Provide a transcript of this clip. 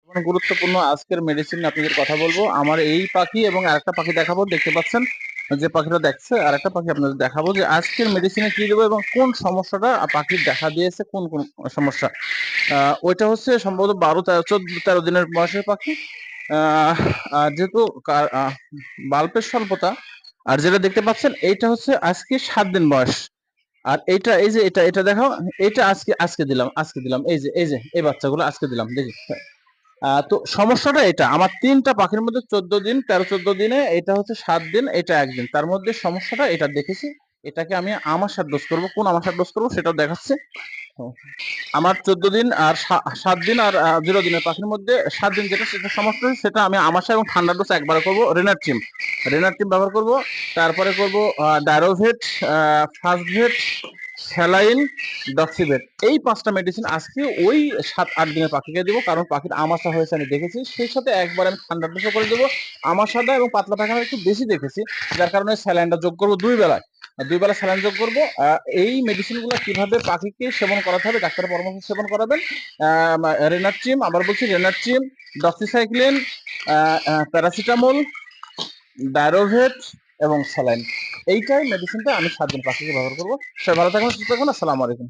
মানে গুরুত্বপূর্ণ আজকের মেডিসিন আপনাদের কথা বলবো। আমার এই পাখি এবং আরেকটা পাখি দেখাবো, দেখতে পাচ্ছেন যে পাখিটা দেখছে, আরেকটা পাখি আপনাদের দেখাবো যে আজকের মেডিসিনে কি দেবো এবং কোন সমস্যাটা পাখির দেখা দিয়েছে, কোন কোন সমস্যা। ওইটা হচ্ছে সম্ভবত 12, 13, 14, 13 দিনের বয়সের পাখি। আর যেহেতু বাল্বের স্বল্পতা, আর যেটা দেখতে পাচ্ছেন এইটা হচ্ছে আজকে 7 দিন বয়স। আর এইটা, এই যে এটা এটা দেখাও, এটা আজকে আজকে দিলাম, এই যে এই বাচ্চাগুলো আজকে দিলাম, দেখি। তো সমস্যাটা এটা, আমার 3টা পাখির মধ্যে 14 দিন, 13, 14 দিনে, এটা হচ্ছে 7 দিন, এটা 1 দিন, তার মধ্যে সমস্যাটা এটা দেখেছি। এটাকে আমি আমাশার ডোজ করব, কোন আমাশার ডোজ করব সেটাও দেখাচ্ছে। আমার 14 দিন আর 7 দিন আর 0 দিনের পাখির মধ্যে 7 দিন যেটা, সেটা সমস্যা সেটা আমি আমাশা এবং ঠান্ডা ডোজ একবারে করব। রেনার টিম ব্যবহার করব। তারপরে করব ডায়রোভেট, ফাস্টভেট, স্যালাইন, ডক্সিভেট। এই 5টা মেডিসিন আজকে ওই 7-8 দিনের পাখিকে দেবো, কারণ পাখির আমাশা হয়েছে আমি দেখেছি। সেই সাথে একবার আমি ঠান্ডা ডোজও করে দেবো। আমাশাটা এবং পাতলা পায়খানা একটু বেশি দেখেছি, যার কারণে স্যালাইনটা যোগ করবো 2 বেলায়। 2 বেলা স্যালাইন যোগ করবো। এই মেডিসিনগুলো কিভাবে পাখিকে সেবন করাতে হবে, ডাক্তারের পরামর্শ সেবন করাবেন। রেনারচিম, আবার বলছি রেনারচিম, ডক্সিসাইক্লিন, প্যারাসিটামল, ডায়রোভেট এবং স্যালাইন। এইটাই মেডিসিনটা আমি 7 দিন পাখিকে ব্যবহার করবো। সবাই ভালো থাকুন, সুস্থ থাকুন। আসসালামু আলাইকুম।